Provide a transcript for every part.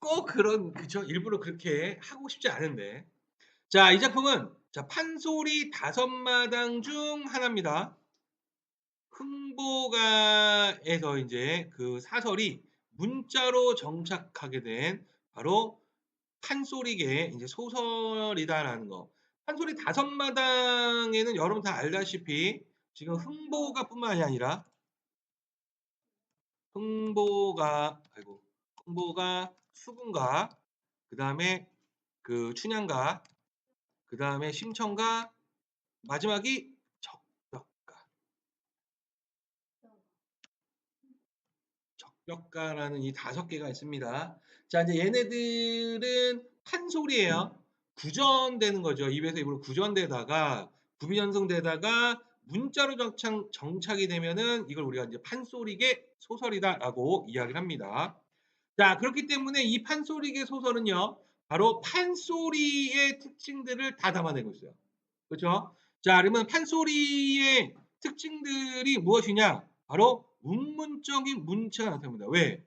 꼭 그런 그쵸. 일부러 그렇게 하고 싶지 않은데. 자, 이 작품은 자 판소리 다섯 마당 중 하나입니다. 흥보가에서 인제 그 사설이 문자로 정착하게 된 바로 판소리계의 인제 소설이다라는 거. 판소리 다섯 마당에는 여러분 다 알다시피 지금 흥보가뿐만이 아니라 흥보가, 수군가, 그다음에 그 춘향가, 그다음에 심청가, 마지막이 적벽가. 적벽가라는 이 다섯 개가 있습니다. 자, 이제 얘네들은 판소리예요. 구전되는 거죠. 입에서 입으로 구전되다가 구비전승되다가 문자로 정착이 되면은 이걸 우리가 이제 판소리계 소설이다라고 이야기를 합니다. 자, 그렇기 때문에 이 판소리계 소설은요, 바로 판소리의 특징들을 다 담아내고 있어요. 그렇죠? 자, 그러면 판소리의 특징들이 무엇이냐? 바로 운문적인 문체가 나타납니다. 왜?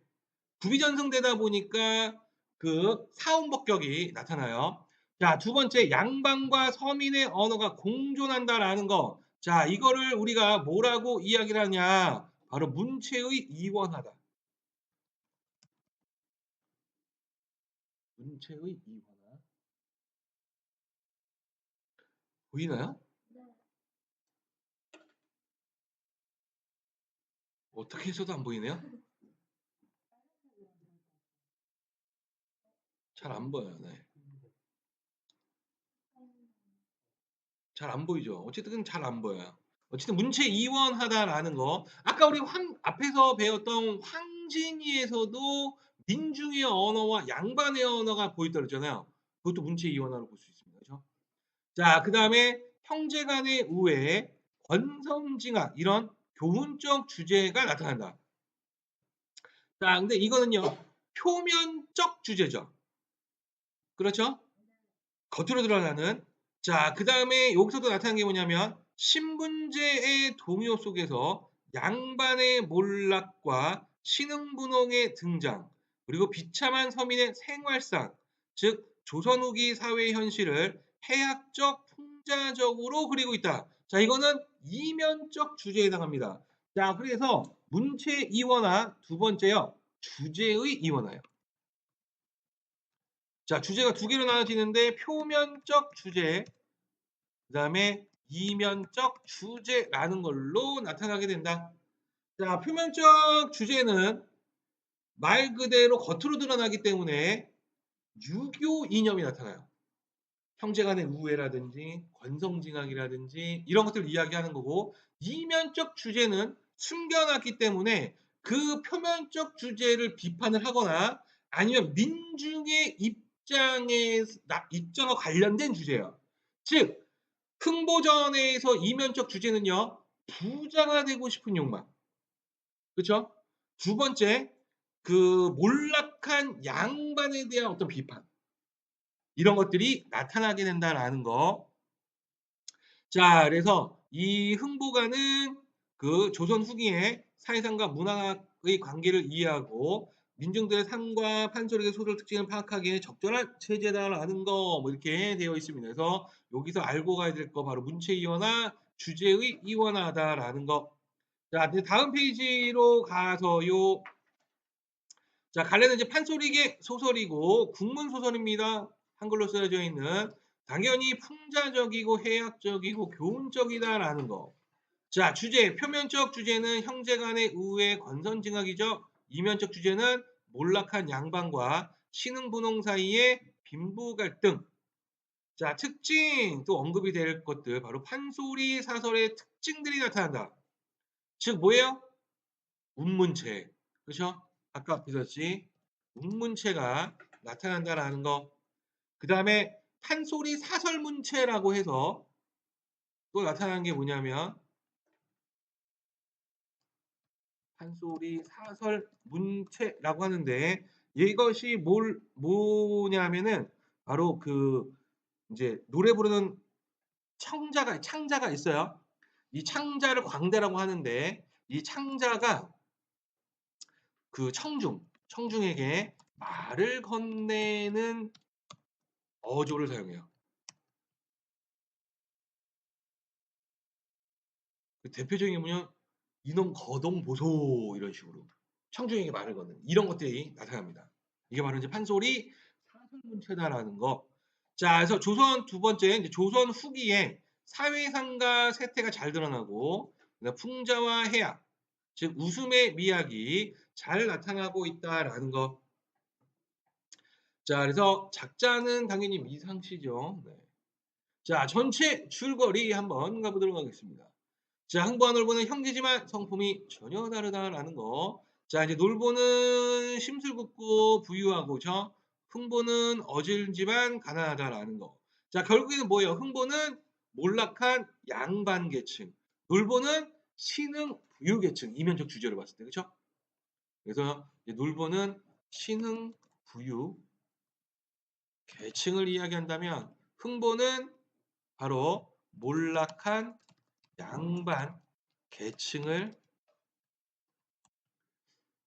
구비전승되다 보니까 그 사원법격이 나타나요. 자, 두 번째 양반과 서민의 언어가 공존한다라는 거. 자, 이거를 우리가 뭐라고 이야기를 하냐? 바로 문체의 이원화다. 문체의 이원화. 보이나요? 어떻게 해서도 안 보이네요? 잘 안 보여요. 네. 잘 안 보이죠? 어쨌든 잘 안 보여요. 어쨌든 문체 이원하다라는 거. 아까 우리 앞에서 배웠던 황진이에서도 민중의 언어와 양반의 언어가 보였다 그랬잖아요. 그것도 문체 이원화로 볼 수 있습니다. 그죠? 자, 그다음에 형제간의 우애, 권성징악 이런 교훈적 주제가 나타난다. 자, 근데 이거는요. 표면적 주제죠. 그렇죠? 겉으로 드러나는. 자, 그다음에 여기서도 나타난 게 뭐냐면 신분제의 동요 속에서 양반의 몰락과 신흥분홍의 등장, 그리고 비참한 서민의 생활상, 즉 조선 후기 사회 현실을 해학적 풍자적으로 그리고 있다. 자, 이거는 이면적 주제에 해당합니다. 자, 그래서 문체 이원화 두 번째요. 주제의 이원화예요. 자, 주제가 두 개로 나눠지는데 표면적 주제, 그다음에 이면적 주제라는 걸로 나타나게 된다. 자, 표면적 주제는 말 그대로 겉으로 드러나기 때문에 유교 이념이 나타나요. 형제간의 우애라든지 권성징악이라든지 이런 것들을 이야기하는 거고, 이면적 주제는 숨겨놨기 때문에 그 표면적 주제를 비판을 하거나 아니면 민중의 입장과 관련된 주제예요. 즉 흥보전에서 이면적 주제는요, 부자가 되고 싶은 욕망. 그쵸? 두 번째, 그 몰락한 양반에 대한 어떤 비판. 이런 것들이 나타나게 된다라는 거. 자, 그래서 이 흥보가는 그 조선 후기에 사회상과 문학의 관계를 이해하고 민중들의 삶과 판소리의 소설 특징을 파악하기에 적절한 체제다라는 거, 뭐 이렇게 되어 있습니다. 그래서 여기서 알고 가야 될 거 바로 문체 이원화, 주제의 이원화다라는 거. 자, 이제 다음 페이지로 가서요. 자, 갈래는 이제 판소리계 소설이고 국문 소설입니다. 한글로 쓰여져 있는. 당연히 풍자적이고 해학적이고 교훈적이다라는 거. 자, 주제, 표면적 주제는 형제간의 우애, 권선징악이죠. 이면적 주제는 몰락한 양반과 신흥분홍 사이의 빈부 갈등. 자, 특징 또 언급이 될 것들 바로 판소리 사설의 특징들이 나타난다. 즉 뭐예요? 운문체. 그렇죠? 아까 비슷이 운문체가 나타난다라는 거. 그다음에 판소리 사설문체라고 해서 또 나타나는 게 뭐냐면 판소리 사설 문체라고 하는데 이것이 뭐냐면은 바로 그 이제 노래 부르는 창자가 있어요. 이 창자를 광대라고 하는데 이 창자가 그 청중에게 말을 건네는 어조를 사용해요. 그 대표적인 게 뭐냐면 "이놈 거동 보소." 이런 식으로 청중에게 말을 거는 이런 것들이 나타납니다. 이게 바로 이제 판소리 사설문체다라는 거. 자, 그래서 조선 두 번째 이제 조선 후기에 사회상과 세태가 잘 드러나고 그다음 풍자와 해악, 즉 웃음의 미학이 잘 나타나고 있다라는 거. 자, 그래서 작자는 당연히 미상씨죠. 네. 자, 전체 줄거리 한번 가보도록 하겠습니다. 자, 흥부와 놀보는 형제지만 성품이 전혀 다르다라는 거. 자, 이제 놀보는 심술궂고 부유하고 흥부는 어질지만 가난하다라는 거. 자, 결국에는 뭐예요? 흥부는 몰락한 양반 계층, 놀보는 신흥 부유 계층. 이면적 주제로 봤을 때, 그렇죠? 그래서 이제 놀보는 신흥 부유 계층을 이야기한다면 흥보는 바로 몰락한 양반 계층을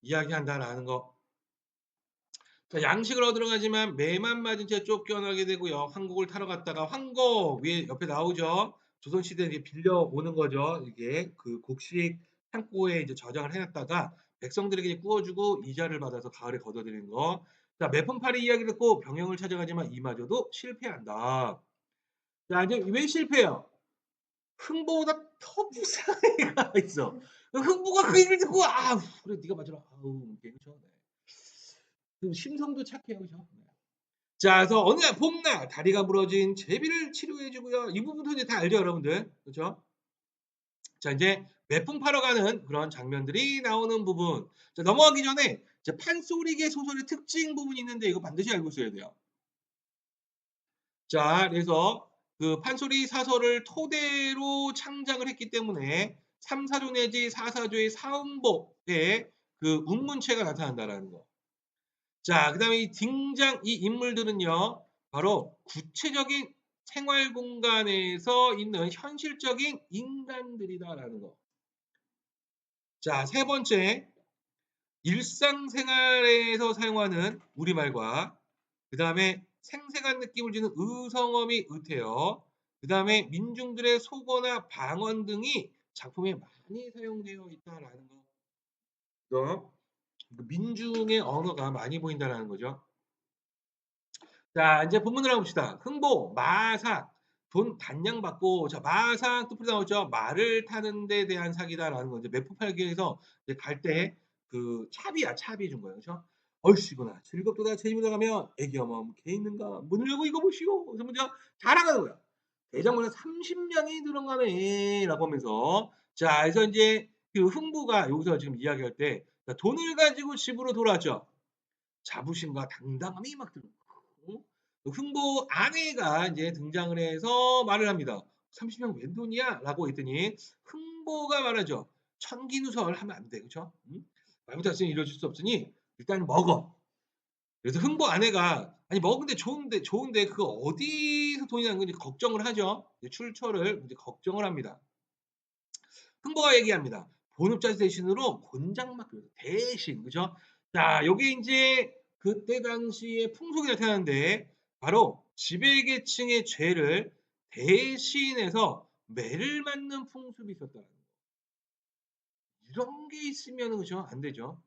이야기한다라는 거. 자, 양식을 얻으러 가지만 매만 맞은 채 쫓겨나게 되고요. 황곡을 타러 갔다가 황곡 위에 옆에 나오죠. 조선시대에 이제 빌려오는 거죠. 이게 그 곡식 창고에 이제 저장을 해놨다가 백성들에게 이제 구워주고 이자를 받아서 가을에 걷어들이는 거. 자, 매품팔이 이야기를 듣고 병영을 찾아가지만 이마저도 실패한다. 자, 이제 왜 실패해요? 흥보보다 더 불쌍한 애가 있어. 흥보가 그 얘기를 듣고 그래 네가 맞아라. 아우 그쵸. 네. 그 심성도 착해요, 그죠? 네. 자, 그래서 어느 날 봄날 다리가 부러진 제비를 치료해 주고요. 이 부분도 이제 다 알죠, 여러분들. 그죠? 자, 이제 매품 팔러 가는 그런 장면들이 나오는 부분. 자, 넘어가기 전에 이제 판소리계 소설의 특징 부분이 있는데 이거 반드시 알고 있어야 돼요. 자, 그래서 그 판소리 사설을 토대로 창작을 했기 때문에 3사조 내지 4사조의 사음복의 그 운문체가 나타난다라는 거. 자, 그다음에 이 인물들은요. 바로 구체적인 생활 공간에서 있는 현실적인 인간들이다라는 거. 자, 세 번째. 일상생활에서 사용하는 우리말과 그다음에 생생한 느낌을 주는 의성어미 의태어, 그다음에 민중들의 속어나 방언 등이 작품에 많이 사용되어 있다라는 거. 그래서 민중의 언어가 많이 보인다라는 거죠. 자, 이제 본문을 한번 봅시다. 흥보, 마삭, 돈 단량 받고, 자, 마삭 뜻풀이 나오죠. 말을 타는 데 대한 사기다라는 거. 이제 매포 팔기에서 이제 갈 때 그 차비야, 차비 준 거예요. 그죠? 얼씨구나. 즐겁도다 재미로 가면 애기 어멈 개 있는가? 문을 열고 이거 보시오. 그래서 먼저 자랑하는 거야. 대장문에 30냥이 들어가네. 라고 하면서. 자, 그래서 이제 그 흥부가 여기서 지금 이야기할 때 자, 돈을 가지고 집으로 돌아왔죠. 자부심과 당당함이 막 들어. 어? 흥부 아내가 이제 등장을 해서 말을 합니다. "30명 웬 돈이야?"라고 했더니 흥보가 말하죠. "천기누설 하면 안 돼." 그쵸? 응? 말 못했으니 이뤄질 수 없으니 "일단 먹어." 그래서 흥부 아내가 "아니 먹은데 좋은데 그거 어디서 돈이 나는 건지." 걱정을 하죠. 이제 출처를 이제 걱정을 합니다. 흥부가 얘기합니다. 본업자 대신으로 곤장 맡겨요. 대신. 그죠? 자, 요게 인제 그때 당시의 풍속이 나타나는데 바로 지배계층의 죄를 대신해서 매를 맞는 풍습이 있었다는 거. 이런 게 있으면은 그죠? 안 되죠.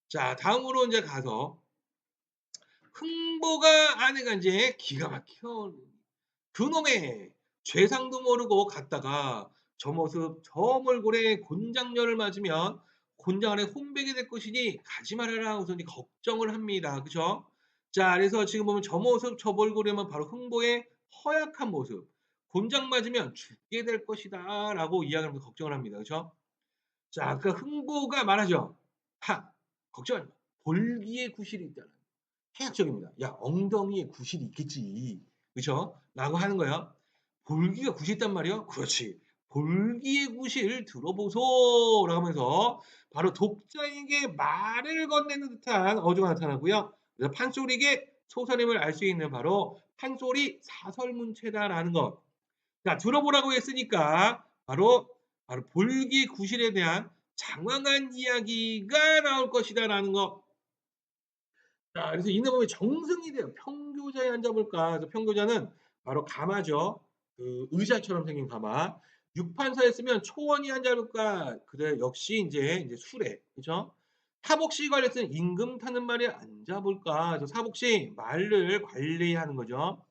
자, 다음으로 인제 가서 흥보가 아내가 인제 기가 막혀 그놈의 죄상도 모르고 갔다가 저 모습 저 몰골에 곤장녀를 맞으면 곤장 안에 혼배게 될 것이니 가지 말아라 우선이 걱정을 합니다. 그죠? 자, 그래서 지금 보면 저 모습 저 몰골에만 바로 흥보의 허약한 모습. 곤장 맞으면 죽게 될 것이다 라고 이야기하면서 걱정을 합니다. 그죠? 자, 그러니까 흥보가 말하죠. 걱정하지 마. 볼기에 구실이 있다. 해학적입니다. "야 엉덩이에 구실이 있겠지." 그죠? 라고 하는 거예요. "볼기가 구실 있단 말이요?" "그렇지. 볼기의 구실 들어보소." 라고 하면서 바로 독자에게 말을 건네는 듯한 어조가 나타나고요. 그래서 판소리계 소설임을 알 수 있는 바로 판소리 사설문체다라는 것. 자, 들어보라고 했으니까 바로 볼기 구실에 대한 장황한 이야기가 나올 것이다라는 거. 자, 그래서 있는 법이 정승이 돼요. 평교자에 앉아볼까? 그래서 평교자는 바로 가마죠. 그 의자처럼 생긴 가마. 육판사에 쓰면 초원이 앉아볼까? 그래, 역시 이제 수레, 그죠? 사복시 관리했으면 임금 타는 말에 앉아볼까? 그래서 사복시 말을 관리하는 거죠.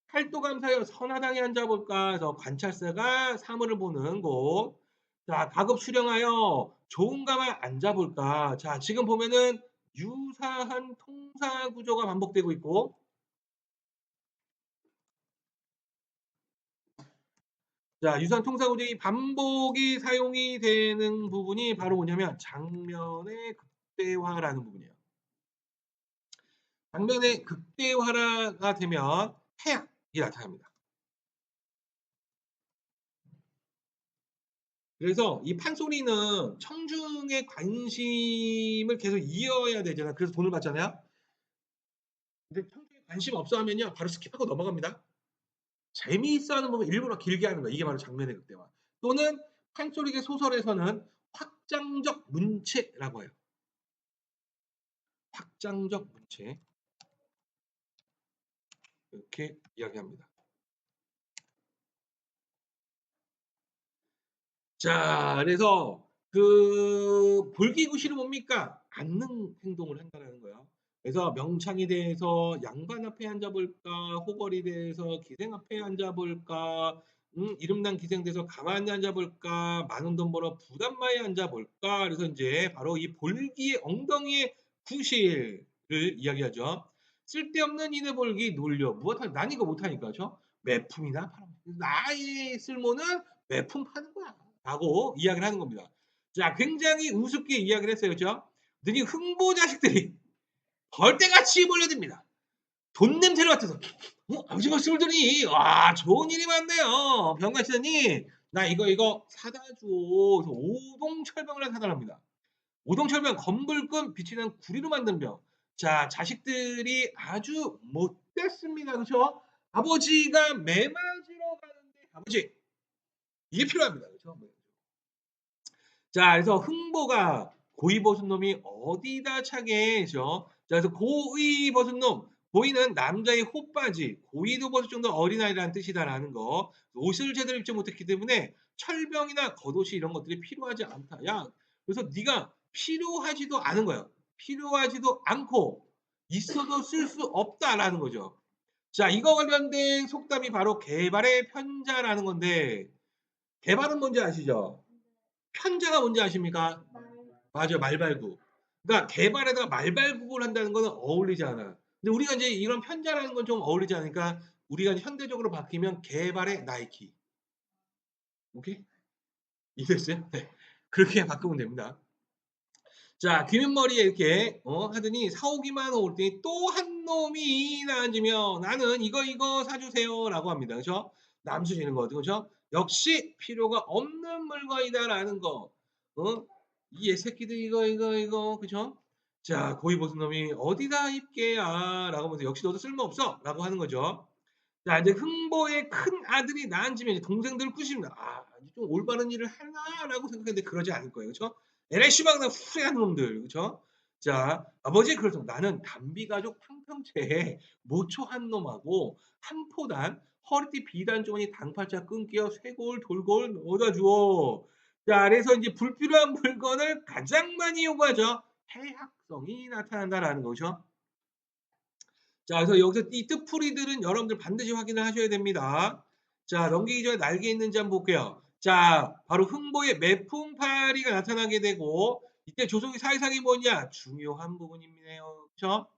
팔도감사여 선화당에 앉아볼까? 그래서 관찰사가 사물을 보는 곳. 자, 가급 수령하여 좋은 가마에 앉아볼까? 자, 지금 보면은 유사한 통사 구조가 반복되고 있고, 자, 유사한 통사 구조의 반복이 사용이 되는 부분이 바로 뭐냐면 장면의 극대화라는 부분이에요. 장면의 극대화가 되면 해악이 나타납니다. 그래서 이 판소리는 청중의 관심을 계속 이어야 되잖아. 그래서 돈을 받잖아요. 근데 청중이 관심 없어 하면요. 바로 스킵하고 넘어갑니다. 재미있어 하는 부분 일부러 길게 하는 거야. 이게 바로 장면의 극대화. 또는 판소리계 소설에서는 확장적 문체라고 해요. 확장적 문체. 이렇게 이야기합니다. 자, 그래서 그 볼기구실은 뭡니까? 앉는 행동을 한다는 거야. 그래서 명창이 대해서 양반 앞에 앉아볼까, 호걸이 대해서 기생 앞에 앉아볼까, 이름난 기생 돼서 가만히 앉아볼까, 많은 돈 벌어 부담마에 앉아볼까. 그래서 이제 바로 이 볼기의 엉덩이의 구실을 이야기하죠. 쓸데없는 이내 볼기 놀려 무엇하 난 이거 못하니까 죠 매품이나 팔아. 나의 쓸모는 매품 파는 거야. 라고 이야기를 하는 겁니다. 자, 굉장히 우습게 이야기를 했어요. 그죠? 너희 흥보 자식들이 벌떼같이 몰려듭니다. 돈 냄새를 맡아서 아버지가 술더니 와 좋은 일이 많네요. 병가시더니 나 이거 사다 줘. 그래서 오동철병을 사달랍니다. 오동철병 검붉은 빛이 나는 구리로 만든 병. 자, 자식들이 아주 못됐습니다. 그렇죠? 아버지가 매 맞으러 가는데 아버지 이게 필요합니다. 그렇죠? 자, 그래서 흥보가 고이 벗은 놈이 어디다 차게죠? 자, 그래서 고이 벗은 놈. 고이는 남자의 호빠지, 고이도 벗을 정도 어린아이라는 뜻이다라는 거. 옷을 제대로 입지 못했기 때문에 철병이나 겉옷이 이런 것들이 필요하지 않다. 야, 그래서 네가 필요하지도 않은 거야. 필요하지도 않고 있어도 쓸 수 없다라는 거죠. 자, 이거 관련된 속담이 바로 개발의 편자라는 건데, 개발은 뭔지 아시죠? 편자가 뭔지 아십니까? 맞아요. 말발굽. 그러니까 개발에다가 말발굽을 한다는 거는 어울리지 않아. 근데 우리가 이제 이런 편자라는 건 좀 어울리지 않으니까 우리가 현대적으로 바뀌면 개발의 나이키. 오케이? 이해됐어요? 네. 그렇게 바꾸면 됩니다. 자, 긴 머리에 이렇게 하더니 사오기만 올 때 또 한 놈이 나앉으면 나는 이거 사주세요라고 합니다. 그죠? 남수지는 거죠. 그죠? 역시 필요가 없는 물건이다라는 거. 어? 이 새끼들 이거 그죠? 자, 고이 벗은 놈이 어디다 입게야?라고 하면서 역시 너도 쓸모없어라고 하는 거죠. 자, 이제 흥보의 큰 아들이 나앉으면 이제 동생들을 꾸십니다. 아, 좀 올바른 일을 하나라고 생각했는데 그러지 않을 거예요. 그렇죠? LH 막 후회하는 놈들. 그렇죠? 자, 아버지 그래서 나는 단비가족 탕평채에 모초 한 놈하고 한 포단 허리띠 비단 주머니 당팔자 끊겨 쇄골 돌골 넣어다 주어. 자, 그래서 이제 불필요한 물건을 가장 많이 요구하죠. 해학성이 나타난다라는 거죠. 자, 그래서 여기서 이 뜻풀이들은 여러분들 반드시 확인을 하셔야 됩니다. 자, 넘기기 전에 날개 있는지 한번 볼게요. 자, 바로 흥보의 매품파리가 나타나게 되고 이때 조속의 사회상이 뭐냐? 중요한 부분이네요. 그렇죠?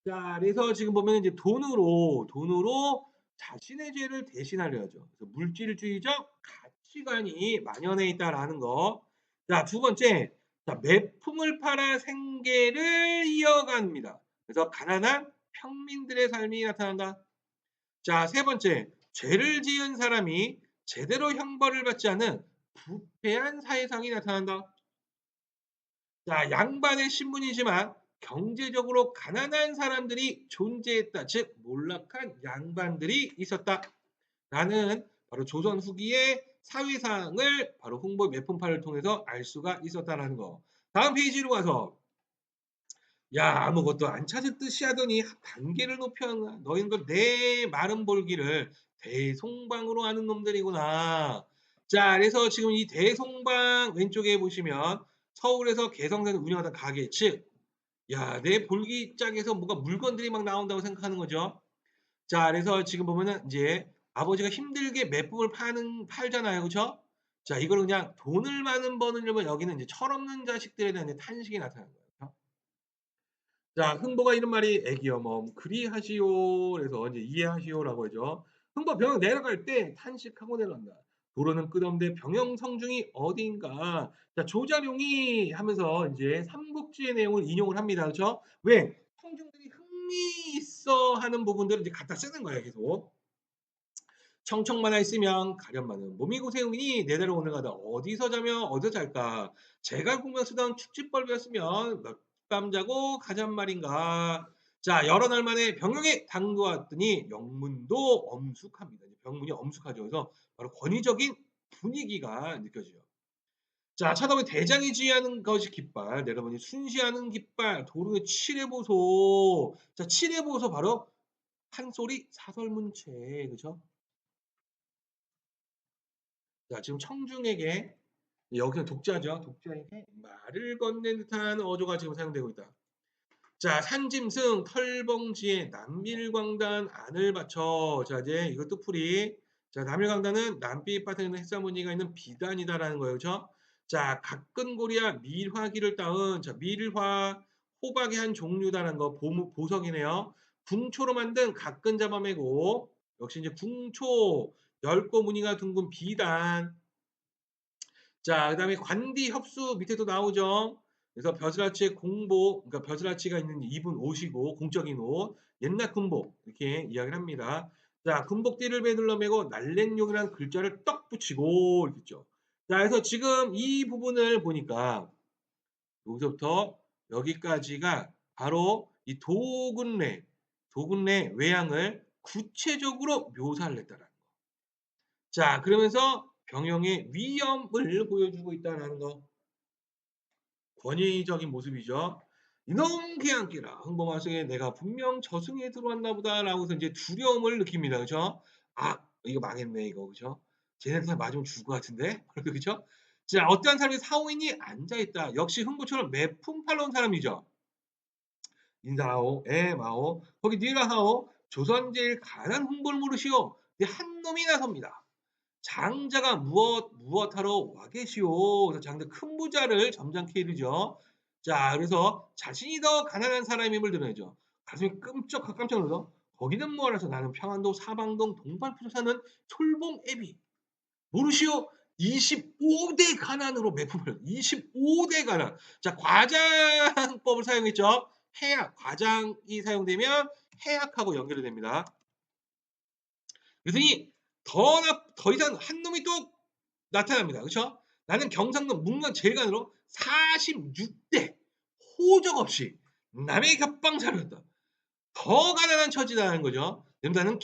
자, 그래서 지금 보면 이제 돈으로 자신의 죄를 대신하려 하죠. 그래서 물질주의적 가치관이 만연해 있다라는 거. 자, 두 번째. 자, 매품을 팔아 생계를 이어갑니다. 그래서 가난한 평민들의 삶이 나타난다. 자, 세 번째. 죄를 지은 사람이 제대로 형벌을 받지 않은 부패한 사회상이 나타난다. 자, 양반의 신분이지만 경제적으로 가난한 사람들이 존재했다. 즉 몰락한 양반들이 있었다. 라는 바로 조선 후기의 사회상을 바로 홍보 매품파를 통해서 알 수가 있었다라는 거. 다음 페이지로 가서 야 아무것도 안 찾을 듯이 하더니 단계를 높여 하나 너희들 내 마른 볼기를 대송방으로 하는 놈들이구나. 자 그래서 지금 이 대송방 왼쪽에 보시면 서울에서 개성사를 운영하던 가게 즉 야 내 볼기짝에서 뭔가 물건들이 막 나온다고 생각하는 거죠. 자 그래서 지금 보면은 인제 아버지가 힘들게 맷붕을 팔잖아요. 그쵸? 자 이걸 그냥 돈을 많은 버느냐면 여기는 인제 철없는 자식들에 대한 이제 탄식이 나타나는 거예요. 그쵸? 자 흥보가 이런 말이 "애기여멈 그리하시오." 그래서 인제 "이해하시오."라고 하죠. 흥보 병영 내려갈 때 탄식하고 내려간다. "도로는 끝없는데 병영 성중이 어딘가." 자 조자룡이 하면서 인제 삼국지의 내용을 인용을 합니다. 그쵸? 왜? 청중들이 흥미있어 하는 부분들을 이제 갖다 쓰는 거예요 계속. "청청만 하 있으면 가련마는 몸이 고생이니 내대로 오늘 가다 어디서 자며 어디서 잘까. 제가 공경 쓰던 축지벌이었으면 몇 밤 자고 가냔 말인가." 자 여러 날 만에 병영에 당도했더니 영문도 엄숙합니다. 이제 병문이 엄숙하죠. 그래서 바로 권위적인 분위기가 느껴져요. 자 쳐다보니 대장이 지휘하는 것이 깃발, 내려보니 순시하는 깃발, 도로에 칠해보소. 자 칠해보소 바로 판소리 사설문체. 그죠? 자 지금 청중에게 여기서 독자죠. 독자에게 말을 건넨 듯한 어조가 지금 사용되고 있다. 자 산짐승 털벙지에 남밀광단 안을 바쳐. 자 이제 이거 뜻풀이. 자 남밀광단은 남빛바탕에 있는 햇사무늬가 있는 비단이다라는 거예요. 그쵸? 자 각근고리와 밀화기를 따은 자 밀화 호박의 한 종류다라는 거 보석이네요. 궁초로 만든 각근 잡아매고 역시 이제 궁초 엷고 무늬가 둥근 비단 자 그다음에 관디 협수 밑에도 나오죠. 그래서 벼슬아치의 공복 그러니까 벼슬아치가 있는 입은 옷이고 공적인 옷, 옛날 군복 이렇게 이야기를 합니다. 자 군복띠를 베들러 매고 날랜용이라는 글자를 떡 붙이고 이렇게 있죠. 자 그래서 지금 이 부분을 보니까 여기서부터 여기까지가 바로 이 도군래 외양을 구체적으로 묘사를 했다라는 거. 자 그러면서 병영의 위엄을 보여주고 있다라는 거. 권위적인 모습이죠. "이놈 개안끼라. 흥범화성에 내가 분명 저승에 들어왔나 보다."라고 해서 인제 두려움을 느낍니다. 그죠? '아 이거 망했네 이거.' 그죠? '쟤네한테 맞으면 죽을 것 같은데?' 그죠? 자 어떠한 사람이 사오인이 앉아 있다. 역시 흥부처럼 매품 팔러 온 사람이죠. 인사하오 애마오 거기 니라하오 조선 제일 가난 흥부를 물으시오. 이 한 놈이 나섭니다. 장자가 무엇하러 와 계시오. 그래서 장자 큰 부자를 점잖게 이르죠. 자 그래서 자신이 더 가난한 사람임을 드러내죠. 가슴이 깜짝 놀라서 거기는 뭐하라 서 나는 평안도 사방동 동반포에 사는 솔봉애비 모르시오 25대 가난으로 매품을 25대 가난. 자 과장법을 사용했죠. 해약 과장이 사용되면 해약하고 연결이 됩니다. 그랬더니 더 이상 한 놈이 또 나타납니다. 그쵸? 나는 경상도 문관 제일간으로 46대 호적 없이 남의 겹방사를 했다. 더 가난한 처지다는 거죠. 나는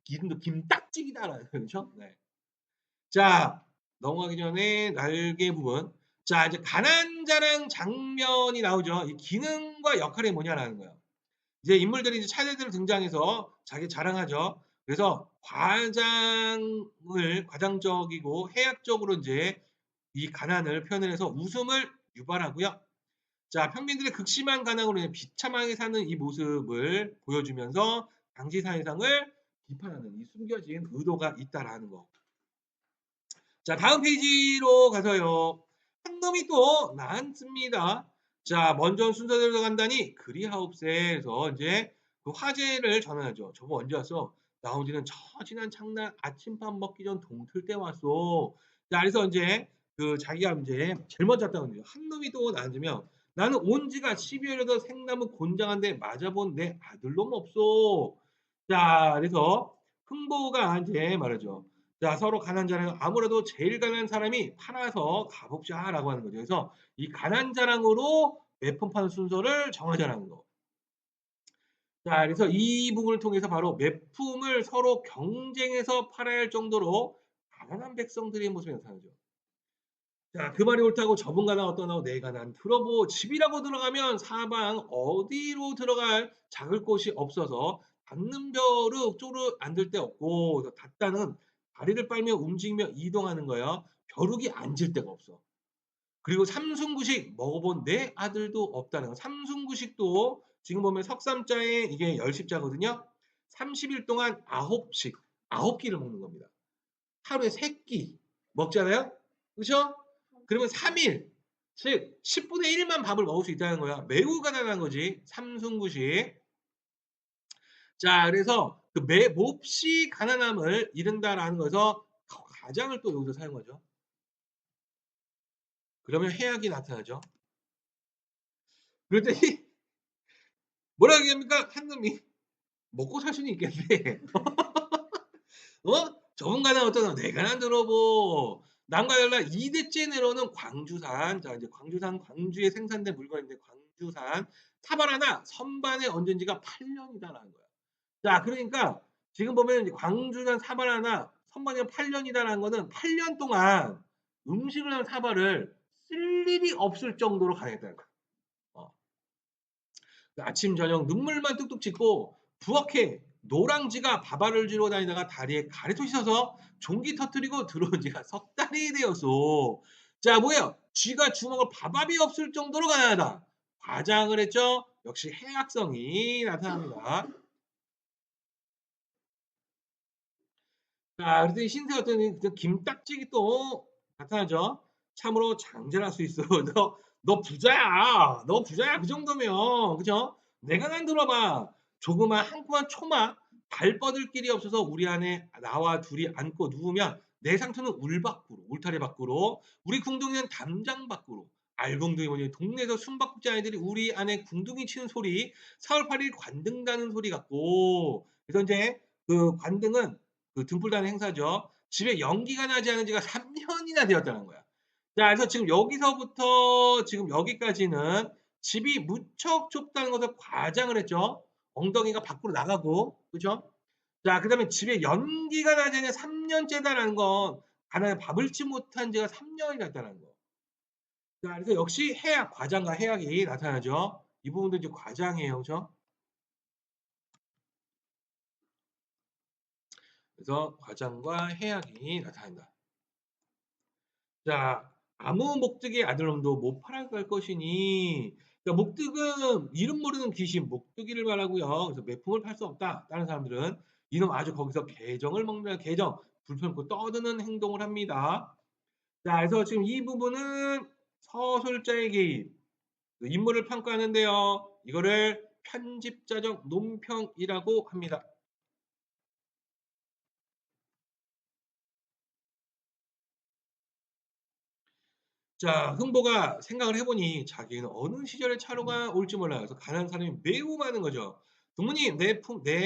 이름도 김딱지기다라는 거죠. 네. 자 넘어가기 전에 날개 부분. 자 이제 가난자랑 장면이 나오죠. 이 기능과 역할이 뭐냐라는 거예요. 이제 인물들이 이제 차례대로 등장해서 자기 자랑하죠. 그래서 과장적이고 해학적으로 인제 이 가난을 표현을 해서 웃음을 유발하고요. 자 평민들의 극심한 가난으로 인해 비참하게 사는 이 모습을 보여주면서 당시 사회상을 비판하는 이 숨겨진 의도가 있다라는 거. 자 다음 페이지로 가서요. 한 놈이 또 나앉습니다. 자 먼저 순서대로 간다니 그리하옵세 해서 인제 그 화제를 전환하죠. "저거 언제 왔어?" "나온 지는 저 지난 장날 아침밥 먹기 전 동틀 때 왔소." 자 그래서 인제 그 자기가 인제 제일 먼저 왔다는 거죠. 한 놈이 또 나앉으면 "나는 온 지가 12여려도 생나무 곤장한 데 맞아본 내 아들놈 없소." 자 그래서 흥보가 인제 말하죠. 자 서로 가난 자랑 아무래도 제일 가난한 사람이 팔아서 가봅시다라고 하는 거죠. 그래서 이 가난 자랑으로 매품 파는 순서를 정하자라는 거. 자 그래서 이 부분을 통해서 바로 매품을 서로 경쟁해서 팔아야 할 정도로 가난한 백성들의 모습이 나타나죠. 자, 그 말이 옳다고 저분가나 어떠나고 내가 난 들어보 집이라고 들어가면 사방 어디로 들어갈 작을 곳이 없어서 닿는 벼룩 쪼르 앉을 데 없고 그래서 닿다는 다리를 빨며 움직이며 이동하는 거예요. 벼룩이 앉을 데가 없어. 그리고 삼순구식 먹어본 내 아들도 없다는 거. 삼순구식도 지금 보면 석삼자에 이게 열십자거든요. 30일 동안 9식, 9끼를 먹는 겁니다. 하루에 3끼 먹잖아요. 그죠? 그러면 3일, 즉 10분의 1만 밥을 먹을 수 있다는 거야. 매우 가난한 거지. 삼순구식. 자, 그래서 그 몹시 가난함을 이른다라는 거에서 가장을 또 여기서 사용하죠. 그러면 해악이 나타나죠. 그랬더니 뭐라 얘기합니까? 한 놈이 먹고 살 수는 있겠네. 어? 저분가는 어떠나 내가 난 들어보. 남과 달라 2대째 내로는 광주산. 자, 이제 광주산, 광주에 생산된 물건인데 광주산 사발 하나 선반에 얹은 지가 8년이다라는 거야. 자, 그러니까 지금 보면 이제 광주산 사발 하나 선반에 8년이다라는 거는 8년 동안 음식을 한 사발을 쓸 일이 없을 정도로 가능했다는 거야. 어. 아침 저녁 눈물만 뚝뚝 찢고 부엌에 노랑쥐가 밥알을 주러 다니다가 다리에 가래토 씻어서 종기 터뜨리고 들어온 지가 석 달이 되었소. 자, 뭐예요? 쥐가 주먹을 밥알이 없을 정도로 가난하다. 과장을 했죠? 역시 해악성이 나타납니다. 자, 그랬더니 신세 어떤 김딱지기 또 나타나죠? 참으로 장전할 수 있어. 너 부자야. 너 부자야. 그 정도면. 그죠? 내가 난 들어봐. 조그만 한코한 초마 발 뻗을 길이 없어서 우리 안에 나와 둘이 앉고 누우면 내 상처는 울 밖으로, 울타리 밖으로, 우리 궁둥이는 담장 밖으로. 알궁둥이 뭐니 동네에서 숨바꼭질 아이들이 우리 안에 궁둥이 치는 소리, 4월 8일 관등 가는 소리 같고. 그래서 이제 그 관등은 그 등불 다는 행사죠. 집에 연기가 나지 않은 지가 3년이나 되었다는 거야. 자, 그래서 지금 여기서부터 지금 여기까지는 집이 무척 좁다는 것을 과장을 했죠. 엉덩이가 밖으로 나가고, 그죠? 자, 그 다음에 집에 연기가 나지 않은 3년째다라는 건 가난에 밥을 치 못한 지가 3년이 됐다는 거. 자, 그래서 역시 해악, 과장과 해악이 나타나죠. 이 부분도 이제 과장이에요, 그죠? 그래서 과장과 해악이 나타난다. 자, 아무 목득의 아들놈도 못 팔아갈 것이니. 그러니까 목득은 이름 모르는 귀신 목득이를 말하고요. 그래서 매품을 팔 수 없다. 다른 사람들은 이놈 아주 거기서 개정을 먹는 개정 불편고 떠드는 행동을 합니다. 자, 그래서 지금 이 부분은 서술자의 개입, 그 인물을 평가하는데요. 이거를 편집자적 논평이라고 합니다. 자, 흥보가 생각을 해보니 자기는 어느 시절에 차로가 올지 몰라요. 그래서 가난한 사람이 매우 많은 거죠. 부모님, 내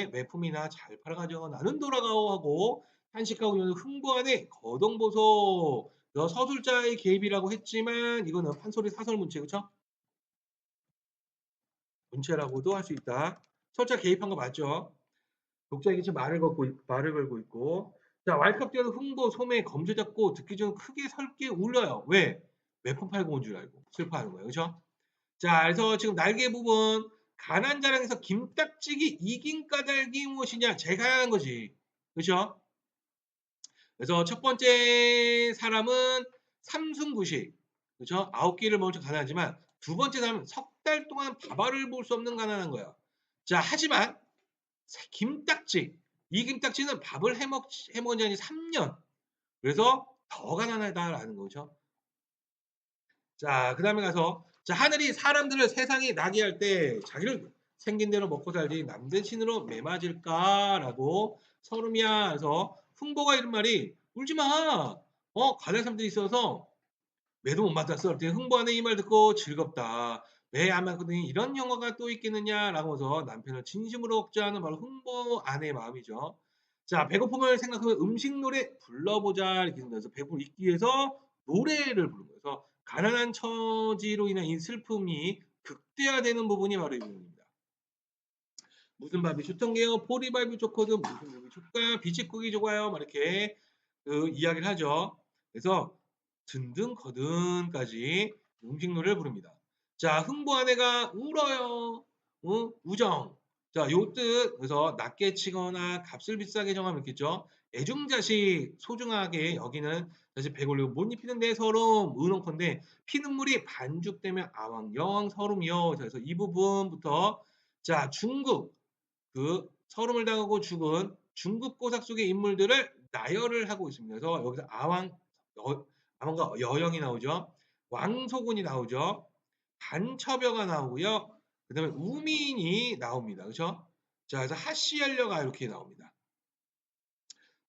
매품이나 잘 팔아가지고 나는 돌아가오 하고 탄식하고 있는 흥보 안에 거동보소. 너 서술자의 개입이라고 했지만 이거는 판소리 사설 문체, 그쵸? 문체라고도 할 수 있다. 설자 개입한 거 맞죠? 독자에게 지금 말을 걸고 있고. 자, 왈칵대는 흥보, 소매, 검지 잡고 듣기 전 크게 설게 울려요. 왜? 매품 팔고 온 줄 알고 슬퍼하는 거예요. 그죠? 자, 그래서 지금 날개 부분 가난 자랑에서 김딱지기 이긴 까닭이 무엇이냐? 제일 가난한 거지. 그죠? 그래서 첫 번째 사람은 삼순구식. 그죠? 9끼를 먼저 가난하지만 두 번째 사람은 석 달 동안 밥알을 볼 수 없는 가난한 거야. 자, 하지만 김딱지. 이 김딱지는 밥을 해먹은 지 아니 3년. 그래서 더 가난하다라는 거죠. 자, 그 다음에 가서, 자, 하늘이 사람들을 세상에 나게 할 때 자기를 생긴 대로 먹고 살지 남된 신으로 매맞을까라고 서름이야 해서 흥보가 이런 말이 울지 마. 가난한 사람들이 있어서 매도 못 맞았어. 그랬더니 흥보하는 이 말 듣고 즐겁다. 매 안 맞거든요. 이런 영화가 또 있겠느냐라고 해서 남편을 진심으로 억제하는 바로 흥보 아내의 마음이죠. 자, 배고픔을 생각하면 음식 노래 불러보자 이렇게 생각해서 배고픔을 잊기 위해서 노래를 부른 거예요. 그래서 가난한 처지로 인한 이 슬픔이 극대화되는 부분이 바로 이 부분입니다. 무슨 밥이 좋던게요? 보리밥이 좋거든. 무슨 밥이 좋을까? 비치국이 좋아요. 막 이렇게 그 이야기를 하죠. 그래서 든든거든까지 음식노래를 부릅니다. 자, 흥부 아내가 울어요. 우정. 자, 요 뜻. 그래서 낮게 치거나 값을 비싸게 정하면 있겠죠. 애중자식 소중하게 여기는 사실 배골리고 못 입히는 데 서름 은원컨대 피눈물이 반죽되면 아왕영 서름이요. 자, 그래서 이 부분부터 자, 중국 그 서름을 당하고 죽은 중국 고삭 속의 인물들을 나열을 하고 있습니다. 그래서 여기서 아왕과 여영이 나오죠. 왕소군이 나오죠. 반처녀가 나오고요. 그다음에 우민이 나옵니다. 그렇죠? 자, 그래서 하씨연려가 이렇게 나옵니다.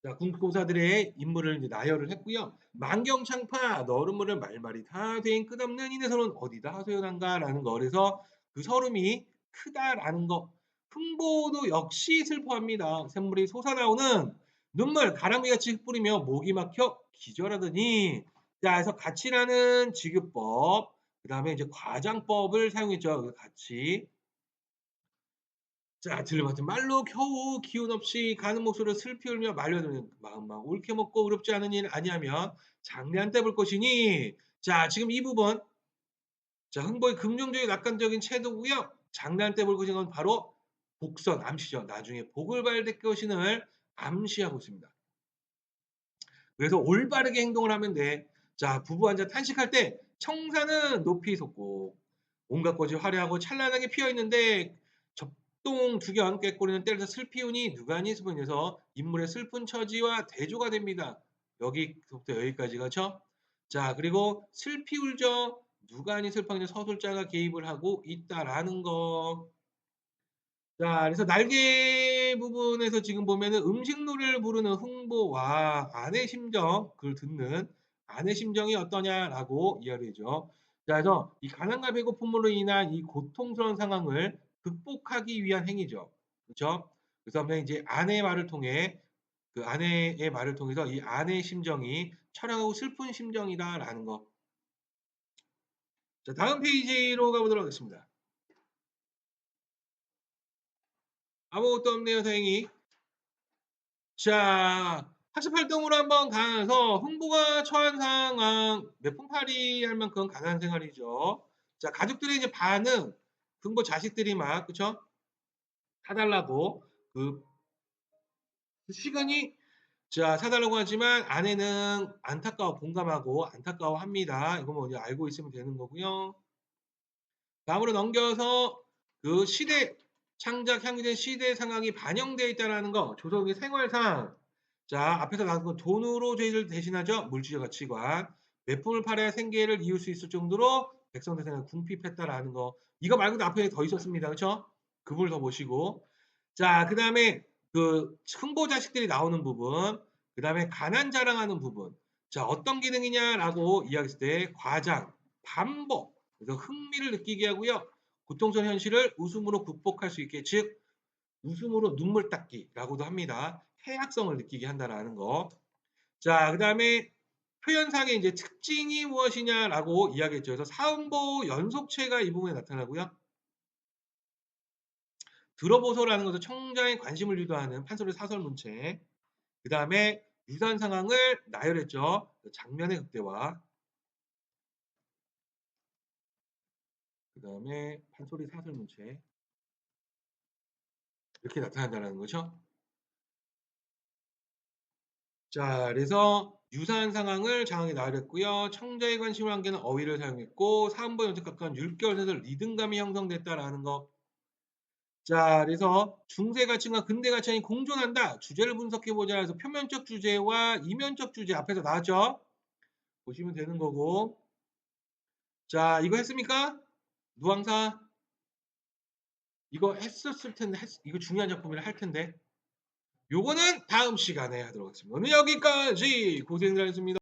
자, 군고사들의 인물을 이제 나열을 했고요. 만경창파 너른물을 말말이 다 된 끝없는 이내서는 어디다 하소연한가라는 거. 그래서 그 서름이 크다라는 거. 흥보도 역시 슬퍼합니다. 샘물이 솟아나오는 눈물 가랑비같이 흩뿌리며 목이 막혀 기절하더니 자, 그래서 가치라는 지급법 그다음에 이제 과장법을 사용했죠. 그래서 같이 자, 들려봤던 말로 겨우 기운 없이 가는 목소리로 슬피 울며 말려드는 마음만 옳게 먹고 어렵지 않은 일 아니하면 장래한 때 볼 것이니 자, 지금 이 부분 자, 흥보의 긍정적인 낙관적인 태도고요. 장래한 때 볼 것인 바로 복선 암시죠. 나중에 복을 받을 것인을 암시하고 있습니다. 그래서 올바르게 행동을 하면 돼. 자, 부부 앉아 탄식할 때 청사는 높이 솟고 온갖 꽃이 화려하고 찬란하게 피어 있는데 접동 두견 꾀꼬리는 때려서 슬피우니 누가니 슬픈에서 인물의 슬픈 처지와 대조가 됩니다. 여기부터 여기까지가 그렇죠? 자, 그리고 슬피 울죠. 누가니 슬퍼하는 서술자가 개입을 하고 있다라는 거. 자, 그래서 날개 부분에서 지금 보면은 음식 노래를 부르는 흥보와 아내 심정, 그걸 듣는 아내 심정이 어떠냐라고 이야기죠. 자, 그래서 이 가난과 배고픔으로 인한 이 고통스러운 상황을 극복하기 위한 행위죠. 그렇죠? 그래서 이제 아내의 말을 통해 그 아내의 말을 통해서 이 아내의 심정이 처량하고 슬픈 심정이다라는 거. 자, 다음 페이지로 가보도록 하겠습니다. 아무것도 없네요, 다행히. 자, 학습 활동으로 한번 가서 흥부가 처한 상황 몇 푼팔이 할 만큼 가난한 생활이죠. 자, 가족들의 이제 반응, 흥부 자식들이 막 그쵸? 사달라고 그 시간이 자 사달라고 하지만 아내는 안타까워 공감하고 안타까워합니다. 이거 뭐 이제 알고 있으면 되는 거고요. 다음으로 넘겨서 그 시대 창작 향유된 시대 상황이 반영되어 있다는 거 조석의 생활상 자 앞에서 나온 건 돈으로 죄를 대신하죠. 물질적 가치관 매품을 팔아야 생계를 이을 수 있을 정도로 백성 대상을 궁핍했다라는 거 이거 말고도 앞에 더 있었습니다. 그렇죠? 그 부분을 더 보시고 자 그다음에 그 흥보 자식들이 나오는 부분 그다음에 가난 자랑하는 부분 자 어떤 기능이냐라고 이야기했을 때 과장 반복 그래서 흥미를 느끼게 하고요. 고통스러운 현실을 웃음으로 극복할 수 있게 즉 웃음으로 눈물 닦기라고도 합니다. 해악성을 느끼게 한다라는 거. 자, 그다음에 표현상의 이제 특징이 무엇이냐라고 이야기했죠. 그래서 사음보 연속체가 이 부분에 나타나고요. 들어보소라는 것은 청자의 관심을 유도하는 판소리 사설문체. 그다음에 유사한 상황을 나열했죠. 장면의 극대화. 그다음에 판소리 사설문체. 이렇게 나타난다는 거죠. 자, 그래서 유사한 상황을 장하게 나열했고요. 청자의 관심을 한게는 어휘를 사용했고 사음보 연습 가까운 율결에서 리듬감이 형성됐다라는 거. 자, 그래서 중세 가치와 근대 가치관이 공존한다. 주제를 분석해보자 해서 표면적 주제와 이면적 주제 앞에서 나왔죠. 보시면 되는 거고. 자, 이거 했습니까? 누앙사 이거 했었을 텐데 이거 중요한 작품이라 할 텐데 요거는 다음 시간에 하도록 하겠습니다. 오늘 여기까지 고생들 하셨습니다.